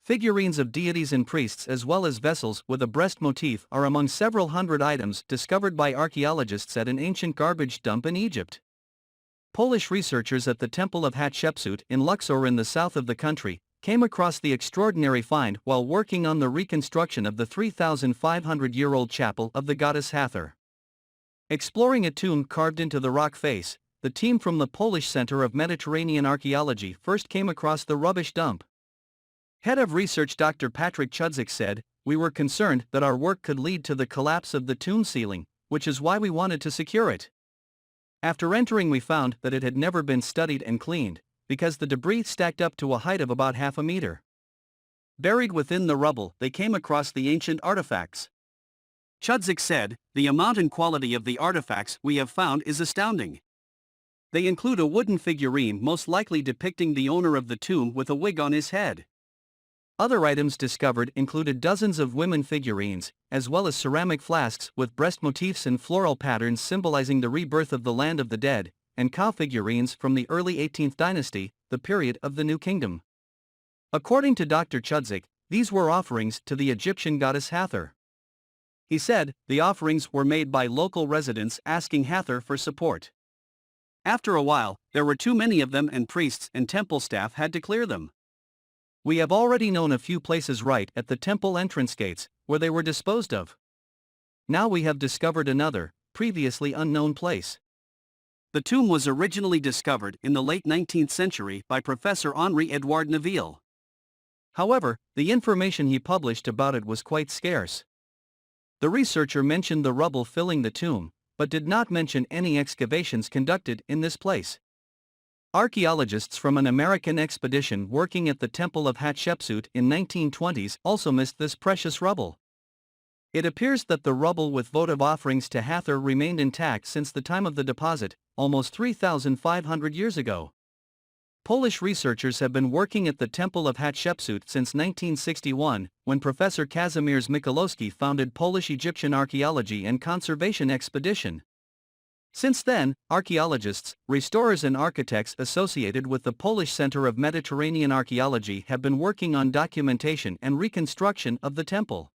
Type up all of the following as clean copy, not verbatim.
Figurines of deities and priests as well as vessels with a breast motif are among several hundred items discovered by archaeologists at an ancient garbage dump in Egypt. Polish researchers at the Temple of Hatshepsut in Luxor in the south of the country came across the extraordinary find while working on the reconstruction of the 3,500-year-old chapel of the goddess Hathor. Exploring a tomb carved into the rock face, the team from the Polish Center of Mediterranean Archaeology first came across the rubbish dump. Head of research Dr. Patrick Chudzik said, "We were concerned that our work could lead to the collapse of the tomb ceiling, which is why we wanted to secure it. After entering we found that it had never been studied and cleaned, because the debris stacked up to a height of about half a meter. Buried within the rubble, they came across the ancient artifacts." Chudzik said, "The amount and quality of the artifacts we have found is astounding. They include a wooden figurine most likely depicting the owner of the tomb with a wig on his head. Other items discovered included dozens of women figurines, as well as ceramic flasks with breast motifs and floral patterns symbolizing the rebirth of the land of the dead, and cow figurines from the early 18th dynasty, the period of the New Kingdom." According to Dr. Chudzik, these were offerings to the Egyptian goddess Hathor. He said, the offerings were made by local residents asking Hathor for support. After a while, there were too many of them and priests and temple staff had to clear them. "We have already known a few places right at the temple entrance gates, where they were disposed of. Now we have discovered another, previously unknown place." The tomb was originally discovered in the late 19th century by Professor Henri-Edouard Neville. However, the information he published about it was quite scarce. The researcher mentioned the rubble filling the tomb, but did not mention any excavations conducted in this place. Archaeologists from an American expedition working at the Temple of Hatshepsut in 1920s also missed this precious rubble. It appears that the rubble with votive offerings to Hathor remained intact since the time of the deposit, almost 3,500 years ago. Polish researchers have been working at the Temple of Hatshepsut since 1961, when Professor Kazimierz Michalowski founded Polish-Egyptian Archaeology and Conservation Expedition. Since then, archaeologists, restorers and architects associated with the Polish Center of Mediterranean Archaeology have been working on documentation and reconstruction of the temple.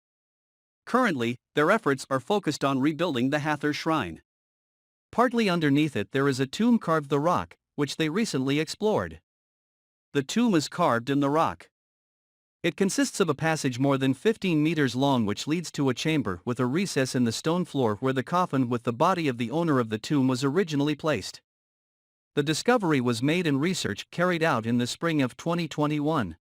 Currently, their efforts are focused on rebuilding the Hathor shrine. Partly underneath it there is a tomb carved the rock, which they recently explored. The tomb is carved in the rock. It consists of a passage more than 15 meters long which leads to a chamber with a recess in the stone floor where the coffin with the body of the owner of the tomb was originally placed. The discovery was made in research carried out in the spring of 2021.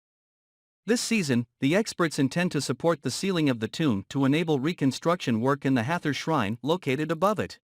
This season, the experts intend to support the ceiling of the tomb to enable reconstruction work in the Hathor shrine located above it.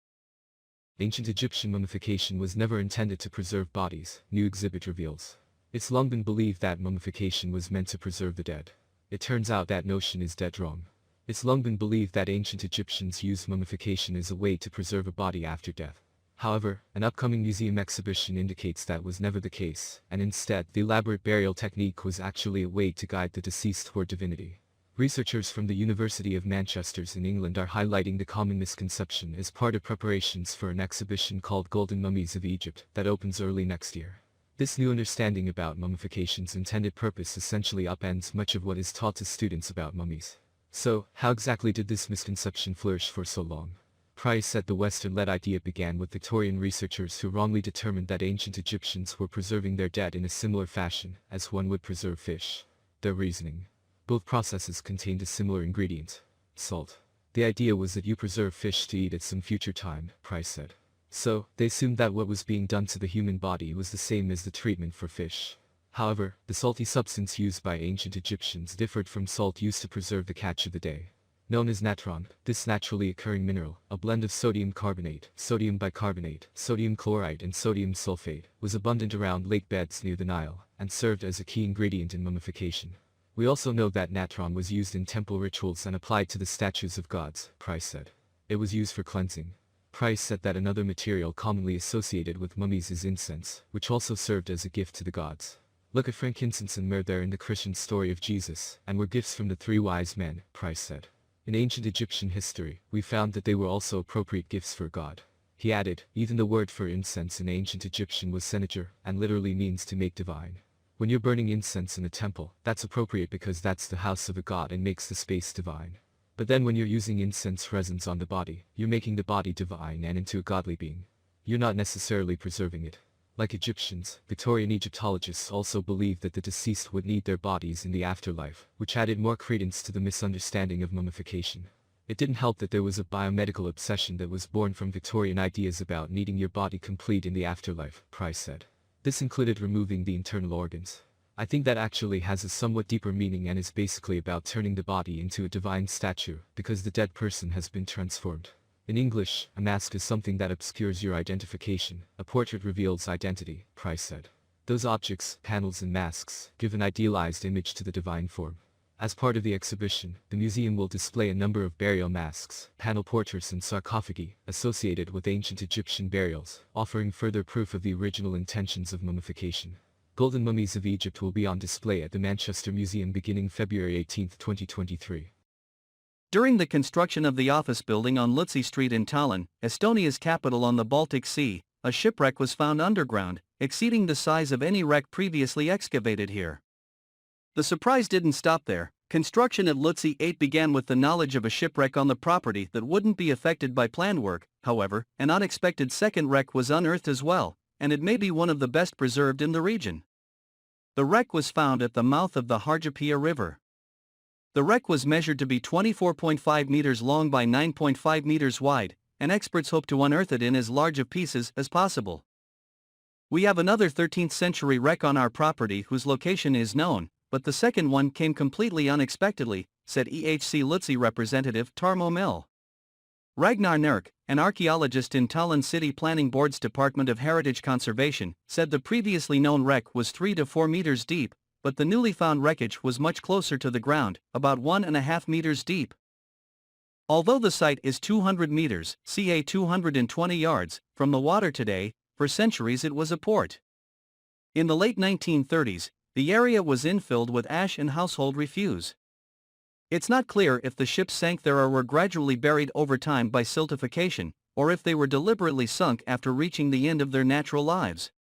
Ancient Egyptian mummification was never intended to preserve bodies, new exhibit reveals. It's long been believed that mummification was meant to preserve the dead. It turns out that notion is dead wrong. It's long been believed that ancient Egyptians used mummification as a way to preserve a body after death. However, an upcoming museum exhibition indicates that was never the case, and instead, the elaborate burial technique was actually a way to guide the deceased toward divinity. Researchers from the University of Manchester in England are highlighting the common misconception as part of preparations for an exhibition called Golden Mummies of Egypt that opens early next year. This new understanding about mummification's intended purpose essentially upends much of what is taught to students about mummies. So, how exactly did this misconception flourish for so long? Price said the Western-led idea began with Victorian researchers who wrongly determined that ancient Egyptians were preserving their dead in a similar fashion as one would preserve fish. Their reasoning. Both processes contained a similar ingredient, salt. The idea was that you preserve fish to eat at some future time, Price said. So, they assumed that what was being done to the human body was the same as the treatment for fish. However, the salty substance used by ancient Egyptians differed from salt used to preserve the catch of the day. Known as natron, this naturally occurring mineral, a blend of sodium carbonate, sodium bicarbonate, sodium chloride and sodium sulfate, was abundant around lake beds near the Nile, and served as a key ingredient in mummification. We also know that natron was used in temple rituals and applied to the statues of gods, Price said. It was used for cleansing. Price said that another material commonly associated with mummies is incense, which also served as a gift to the gods. Look at frankincense and myrrh there in the Christian story of Jesus, and were gifts from the 3 wise men, Price said. In ancient Egyptian history, we found that they were also appropriate gifts for God. He added, even the word for incense in ancient Egyptian was senator, and literally means to make divine. When you're burning incense in a temple, that's appropriate because that's the house of a god and makes the space divine. But then when you're using incense resins on the body, you're making the body divine and into a godly being. You're not necessarily preserving it. Like Egyptians, Victorian Egyptologists also believed that the deceased would need their bodies in the afterlife, which added more credence to the misunderstanding of mummification. It didn't help that there was a biomedical obsession that was born from Victorian ideas about needing your body complete in the afterlife, Price said. This included removing the internal organs. I think that actually has a somewhat deeper meaning and is basically about turning the body into a divine statue, because the dead person has been transformed. In English, a mask is something that obscures your identification. A portrait reveals identity, Price said. Those objects, panels and masks, give an idealized image to the divine form. As part of the exhibition, the museum will display a number of burial masks, panel portraits and sarcophagi, associated with ancient Egyptian burials, offering further proof of the original intentions of mummification. Golden mummies of Egypt will be on display at the Manchester Museum beginning February 18, 2023. During the construction of the office building on Lutsi Street in Tallinn, Estonia's capital on the Baltic Sea, a shipwreck was found underground, exceeding the size of any wreck previously excavated here. The surprise didn't stop there. Construction at Lutsi 8 began with the knowledge of a shipwreck on the property that wouldn't be affected by planned work. However, an unexpected second wreck was unearthed as well, and it may be one of the best preserved in the region. The wreck was found at the mouth of the Harjapia River. The wreck was measured to be 24.5 meters long by 9.5 meters wide, and experts hope to unearth it in as large of pieces as possible. We have another 13th century wreck on our property whose location is known, but the second one came completely unexpectedly, said EHC Lutsi representative Tarmo Mill. Ragnar Nurk, an archaeologist in Tallinn City Planning Board's Department of Heritage Conservation, said the previously known wreck was 3 to 4 meters deep, but the newly found wreckage was much closer to the ground, about 1.5 meters deep. Although the site is 200 meters, ca 220 yards, from the water today, for centuries it was a port. In the late 1930s, the area was infilled with ash and household refuse. It's not clear if the ships sank there or were gradually buried over time by siltification, or if they were deliberately sunk after reaching the end of their natural lives.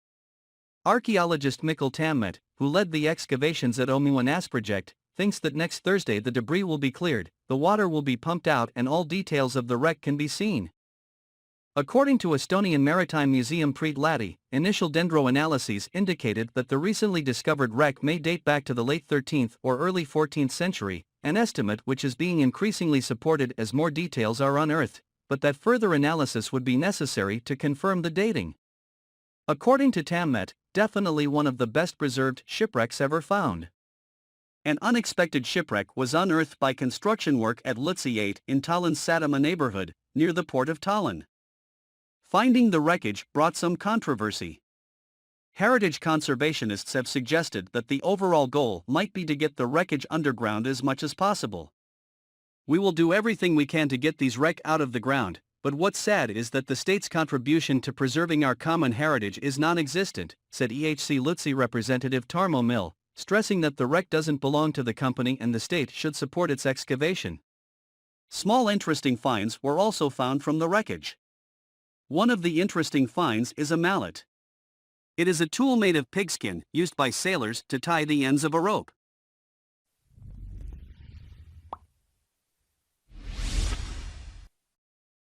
Archaeologist Mikkel Tammet, who led the excavations at Omuanas project, thinks that next Thursday the debris will be cleared, the water will be pumped out and all details of the wreck can be seen. According to Estonian Maritime Museum Priit Läti, initial dendroanalyses indicated that the recently discovered wreck may date back to the late 13th or early 14th century, an estimate which is being increasingly supported as more details are unearthed, but that further analysis would be necessary to confirm the dating. According to Tammet, definitely one of the best preserved shipwrecks ever found. An unexpected shipwreck was unearthed by construction work at Lutsi 8 in Tallinn's Satama neighborhood, near the port of Tallinn. Finding the wreckage brought some controversy. Heritage conservationists have suggested that the overall goal might be to get the wreckage underground as much as possible. We will do everything we can to get these wreck out of the ground, but what's sad is that the state's contribution to preserving our common heritage is non-existent, said EHC Lutsi representative Tarmo Mill, stressing that the wreck doesn't belong to the company and the state should support its excavation. Small interesting finds were also found from the wreckage. One of the interesting finds is a mallet. It is a tool made of pigskin used by sailors to tie the ends of a rope.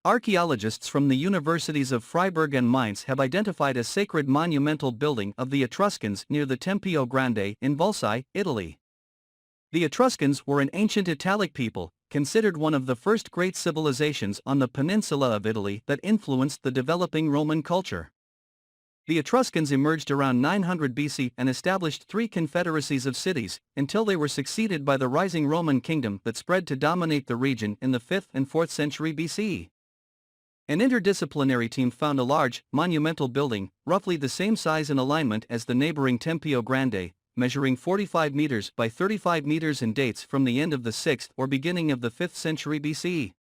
Archaeologists from the universities of Freiburg and Mainz have identified a sacred monumental building of the Etruscans near the Tempio Grande in Volsai, Italy. The Etruscans were an ancient Italic people, considered one of the first great civilizations on the peninsula of Italy that influenced the developing Roman culture. The Etruscans emerged around 900 BC and established 3 confederacies of cities, until they were succeeded by the rising Roman kingdom that spread to dominate the region in the 5th and 4th century BCE. An interdisciplinary team found a large, monumental building, roughly the same size and alignment as the neighboring Tempio Grande, measuring 45 meters by 35 meters and dates from the end of the 6th or beginning of the 5th century BCE.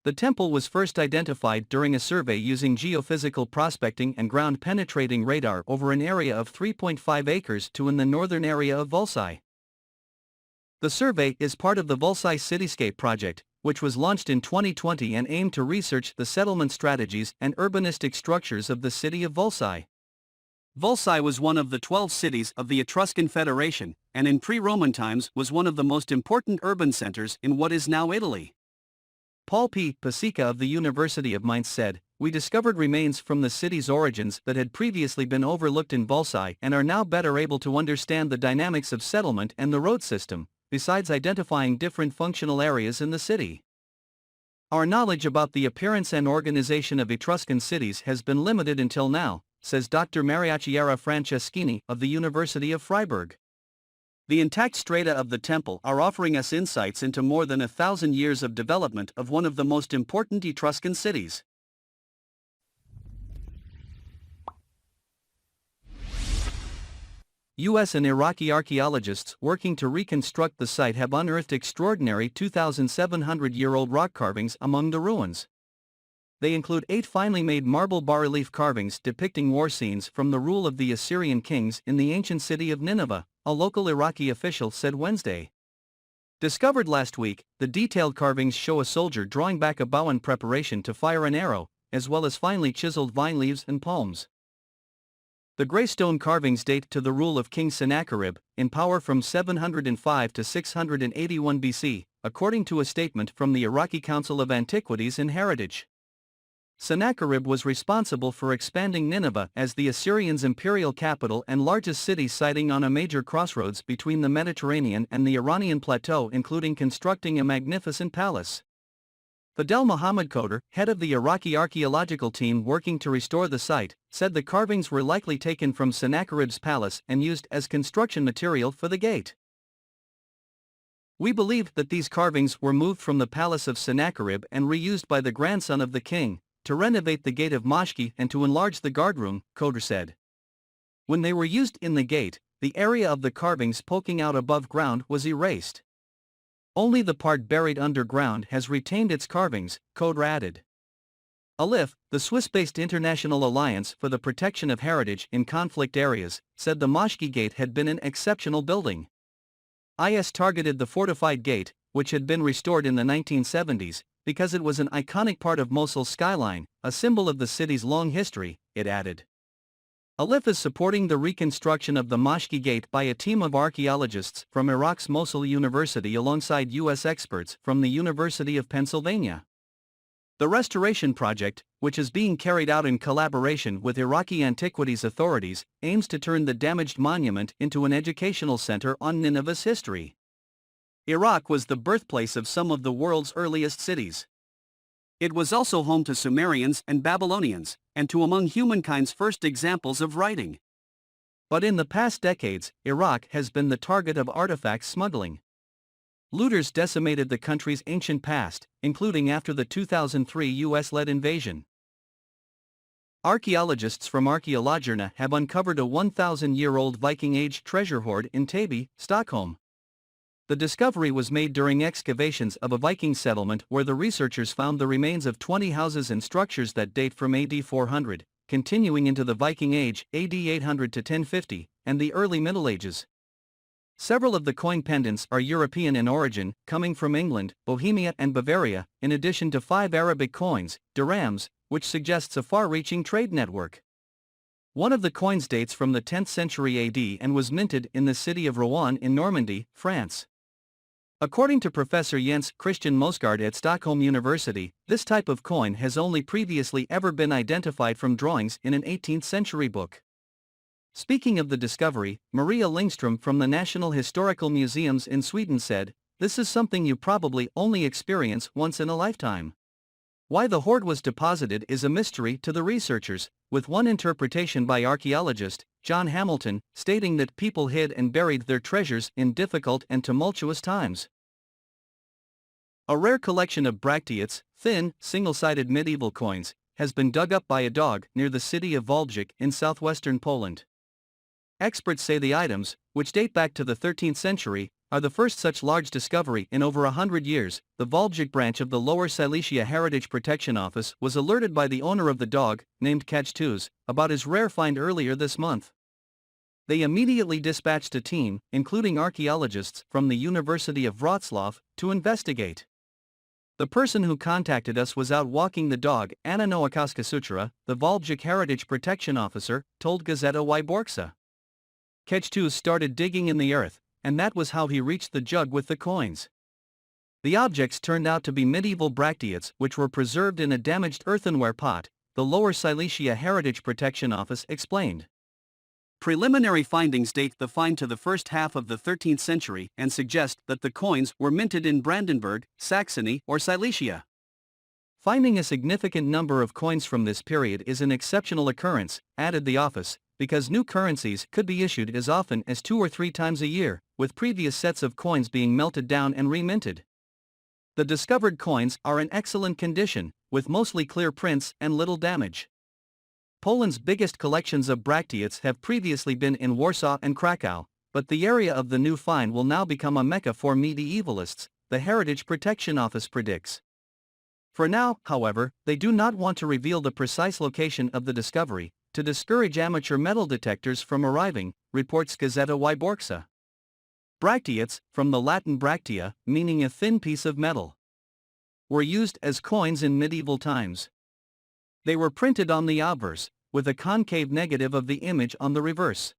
The temple was first identified during a survey using geophysical prospecting and ground-penetrating radar over an area of 3.5 acres in the northern area of Volsai. The survey is part of the Volsai Cityscape project, which was launched in 2020 and aimed to research the settlement strategies and urbanistic structures of the city of Volsai. Volsae was one of the 12 cities of the Etruscan Federation, and in pre-Roman times was one of the most important urban centers in what is now Italy. Paul P. Pasica of the University of Mainz said, "We discovered remains from the city's origins that had previously been overlooked in Volsae and are now better able to understand the dynamics of settlement and the road system, besides identifying different functional areas in the city. Our knowledge about the appearance and organization of Etruscan cities has been limited until now," says Dr. Mariachiara Franceschini of the University of Freiburg. The intact strata of the temple are offering us insights into more than 1,000 years of development of one of the most important Etruscan cities. U.S. and Iraqi archaeologists working to reconstruct the site have unearthed extraordinary 2,700-year-old rock carvings among the ruins. They include 8 finely made marble bas-relief carvings depicting war scenes from the rule of the Assyrian kings in the ancient city of Nineveh, a local Iraqi official said Wednesday. Discovered last week, the detailed carvings show a soldier drawing back a bow in preparation to fire an arrow, as well as finely chiseled vine leaves and palms. The gray stone carvings date to the rule of King Sennacherib, in power from 705 to 681 BC, according to a statement from the Iraqi Council of Antiquities and Heritage. Sennacherib was responsible for expanding Nineveh as the Assyrians' imperial capital and largest city, siting on a major crossroads between the Mediterranean and the Iranian plateau, including constructing a magnificent palace. Fadel Mohammad Khoder, head of the Iraqi archaeological team working to restore the site, said the carvings were likely taken from Sennacherib's palace and used as construction material for the gate. "We believe that these carvings were moved from the palace of Sennacherib and reused by the grandson of the king, to renovate the gate of Mashki and to enlarge the guardroom," Khoder said. When they were used in the gate, the area of the carvings poking out above ground was erased. Only the part buried underground has retained its carvings, Khoder added. ALIF, the Swiss-based International Alliance for the Protection of Heritage in Conflict Areas, said the Mashki Gate had been an exceptional building. IS targeted the fortified gate, which had been restored in the 1970s, because it was an iconic part of Mosul's skyline, a symbol of the city's long history, it added. ALIF is supporting the reconstruction of the Mashki Gate by a team of archaeologists from Iraq's Mosul University alongside U.S. experts from the University of Pennsylvania. The restoration project, which is being carried out in collaboration with Iraqi antiquities authorities, aims to turn the damaged monument into an educational center on Nineveh's history. Iraq was the birthplace of some of the world's earliest cities. It was also home to Sumerians and Babylonians, and to among humankind's first examples of writing. But in the past decades, Iraq has been the target of artifact smuggling. Looters decimated the country's ancient past, including after the 2003 US-led invasion. Archaeologists from Archaeologerna have uncovered a 1,000-year-old Viking-age treasure hoard in Täby, Stockholm. The discovery was made during excavations of a Viking settlement where the researchers found the remains of 20 houses and structures that date from AD 400, continuing into the Viking Age, AD 800 to 1050, and the early Middle Ages. Several of the coin pendants are European in origin, coming from England, Bohemia and Bavaria, in addition to 5 Arabic coins, dirhams, which suggests a far-reaching trade network. One of the coins dates from the 10th century AD and was minted in the city of Rouen in Normandy, France. According to Professor Jens Christian Mosgaard at Stockholm University, this type of coin has only previously ever been identified from drawings in an 18th century book. Speaking of the discovery, Maria Lindström from the National Historical Museums in Sweden said, "This is something you probably only experience once in a lifetime." Why the hoard was deposited is a mystery to the researchers, with one interpretation by archaeologist John Hamilton stating that people hid and buried their treasures in difficult and tumultuous times. A rare collection of bracteates, thin, single-sided medieval coins, has been dug up by a dog near the city of Wałbrzych in southwestern Poland. Experts say the items, which date back to the 13th century, are the first such large discovery in over 100 years. The Wałbrzych branch of the Lower Silesia Heritage Protection Office was alerted by the owner of the dog, named Kajtuz, about his rare find earlier this month. They immediately dispatched a team, including archaeologists from the University of Wrocław, to investigate. The person who contacted us was out walking the dog, Anna Noakaskasutra, the Volbjik Heritage Protection Officer, told Gazeta Wyborcza. Kechtus started digging in the earth, and that was how he reached the jug with the coins. The objects turned out to be medieval bracteates which were preserved in a damaged earthenware pot, the Lower Silesia Heritage Protection Office explained. Preliminary findings date the find to the first half of the 13th century and suggest that the coins were minted in Brandenburg, Saxony, or Silesia. Finding a significant number of coins from this period is an exceptional occurrence, added the office, because new currencies could be issued as often as 2 or 3 times a year, with previous sets of coins being melted down and reminted. The discovered coins are in excellent condition, with mostly clear prints and little damage. Poland's biggest collections of bracteates have previously been in Warsaw and Krakow, but the area of the new find will now become a mecca for medievalists, the Heritage Protection Office predicts. For now, however, they do not want to reveal the precise location of the discovery, to discourage amateur metal detectors from arriving, reports Gazeta Wyborcza. Bracteates, from the Latin bractea, meaning a thin piece of metal, were used as coins in medieval times. They were printed on the obverse, with a concave negative of the image on the reverse.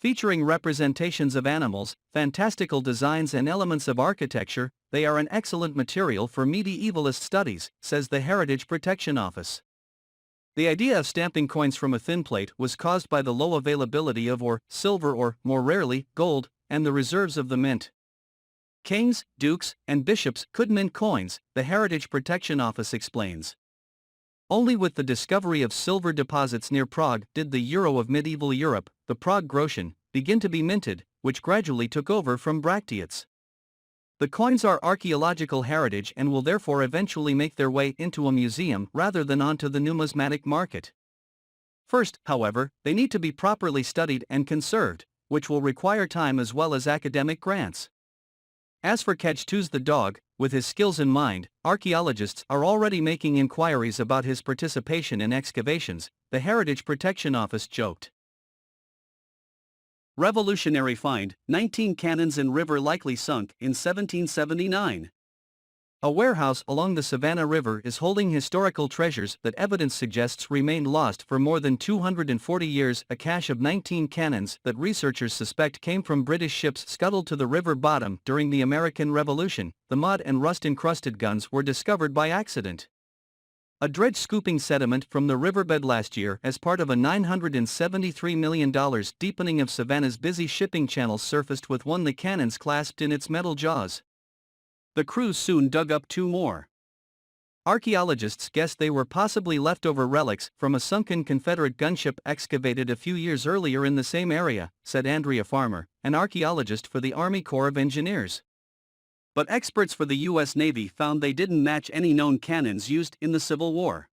Featuring representations of animals, fantastical designs and elements of architecture, they are an excellent material for medievalist studies, says the Heritage Protection Office. The idea of stamping coins from a thin plate was caused by the low availability of ore, silver or, more rarely, gold, and the reserves of the mint. Kings, dukes, and bishops could mint coins, the Heritage Protection Office explains. Only with the discovery of silver deposits near Prague did the euro of medieval Europe, the Prague groschen, begin to be minted, which gradually took over from bracteates. The coins are archaeological heritage and will therefore eventually make their way into a museum rather than onto the numismatic market. First, however, they need to be properly studied and conserved, which will require time as well as academic grants. As for Kechtus the dog, with his skills in mind, archaeologists are already making inquiries about his participation in excavations, the Heritage Protection Office joked. Revolutionary find, 19 cannons in river likely sunk in 1779. A warehouse along the Savannah River is holding historical treasures that evidence suggests remained lost for more than 240 years. A cache of 19 cannons that researchers suspect came from British ships scuttled to the river bottom during the American Revolution. The mud and rust-encrusted guns were discovered by accident. A dredge scooping sediment from the riverbed last year as part of a $973 million deepening of Savannah's busy shipping channels surfaced with one of the cannons clasped in its metal jaws. The crews soon dug up 2 more. Archaeologists guessed they were possibly leftover relics from a sunken Confederate gunship excavated a few years earlier in the same area, said Andrea Farmer, an archaeologist for the Army Corps of Engineers. But experts for the U.S. Navy found they didn't match any known cannons used in the Civil War.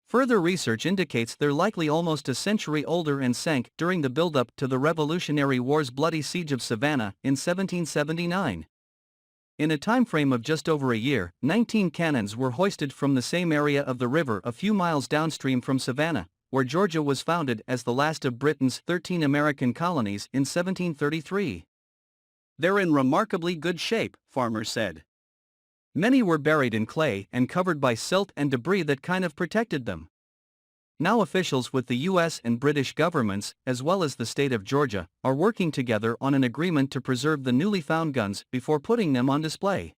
Further research indicates they're likely almost a century older and sank during the buildup to the Revolutionary War's bloody siege of Savannah in 1779. In a time frame of just over a year, 19 cannons were hoisted from the same area of the river a few miles downstream from Savannah, where Georgia was founded as the last of Britain's 13 American colonies in 1733. They're in remarkably good shape, Farmer said. Many were buried in clay and covered by silt and debris that kind of protected them. Now officials with the U.S. and British governments, as well as the state of Georgia, are working together on an agreement to preserve the newly found guns before putting them on display.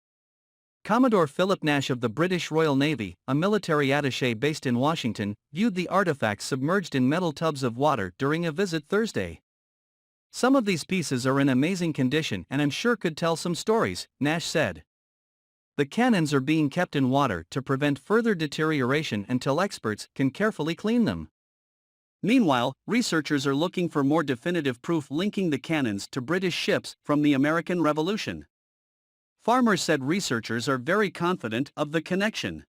Commodore Philip Nash of the British Royal Navy, a military attaché based in Washington, viewed the artifacts submerged in metal tubs of water during a visit Thursday. Some of these pieces are in amazing condition and I'm sure could tell some stories, Nash said. The cannons are being kept in water to prevent further deterioration until experts can carefully clean them. Meanwhile, researchers are looking for more definitive proof linking the cannons to British ships from the American Revolution. Farmer said researchers are very confident of the connection.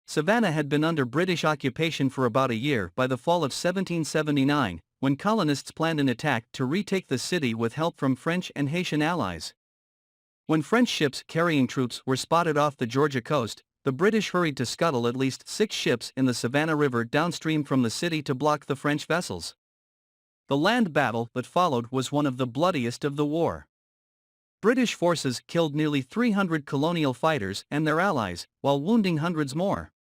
Savannah had been under British occupation for about a year by the fall of 1779, when colonists planned an attack to retake the city with help from French and Haitian allies. When French ships carrying troops were spotted off the Georgia coast, the British hurried to scuttle at least 6 ships in the Savannah River downstream from the city to block the French vessels. The land battle that followed was one of the bloodiest of the war. British forces killed nearly 300 colonial fighters and their allies, while wounding hundreds more.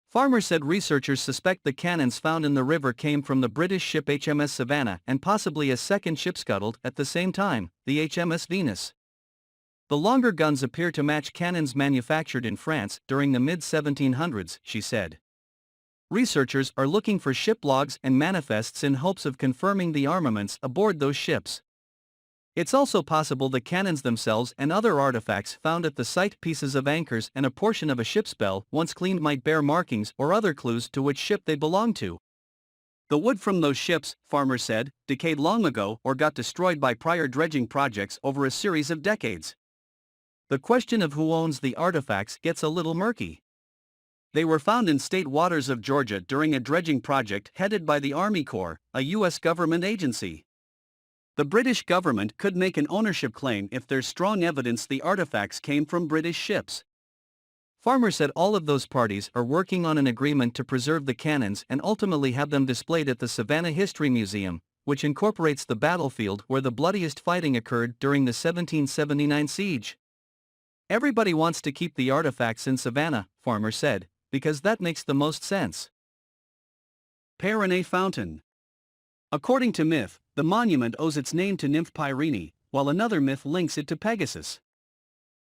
Farmer said researchers suspect the cannons found in the river came from the British ship HMS Savannah and possibly a second ship scuttled at the same time, the HMS Venus. The longer guns appear to match cannons manufactured in France during the mid-1700s, she said. Researchers are looking for ship logs and manifests in hopes of confirming the armaments aboard those ships. It's also possible the cannons themselves and other artifacts found at the site, pieces of anchors and a portion of a ship's bell once cleaned, might bear markings or other clues to which ship they belong to. The wood from those ships, Farmer said, decayed long ago or got destroyed by prior dredging projects over a series of decades. The question of who owns the artifacts gets a little murky. They were found in state waters of Georgia during a dredging project headed by the Army Corps, a U.S. government agency. The British government could make an ownership claim if there's strong evidence the artifacts came from British ships. Farmer said all of those parties are working on an agreement to preserve the cannons and ultimately have them displayed at the Savannah History Museum, which incorporates the battlefield where the bloodiest fighting occurred during the 1779 siege. Everybody wants to keep the artifacts in Savannah, Farmer said, because that makes the most sense. Pyrene Fountain. According to myth, the monument owes its name to nymph Pyrene, while another myth links it to Pegasus.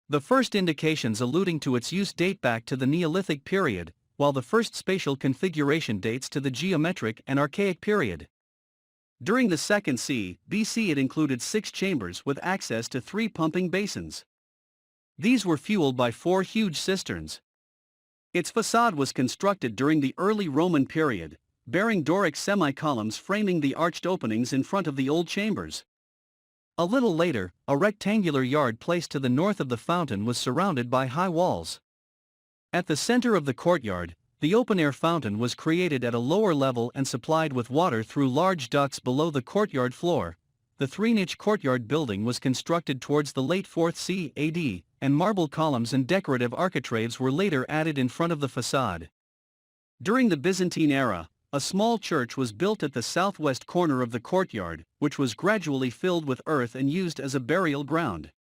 The first indications alluding to its use date back to the Neolithic period, while the first spatial configuration dates to the geometric and Archaic period. During the 2nd BC it included 6 chambers with access to 3 pumping basins. These were fueled by 4 huge cisterns. Its facade was constructed during the early Roman period, bearing Doric semi-columns framing the arched openings in front of the old chambers. A little later, a rectangular yard placed to the north of the fountain was surrounded by high walls. At the center of the courtyard, the open-air fountain was created at a lower level and supplied with water through large ducts below the courtyard floor. The 3-niche courtyard building was constructed towards the late 4th AD, and marble columns and decorative architraves were later added in front of the facade. During the Byzantine era, a small church was built at the southwest corner of the courtyard, which was gradually filled with earth and used as a burial ground.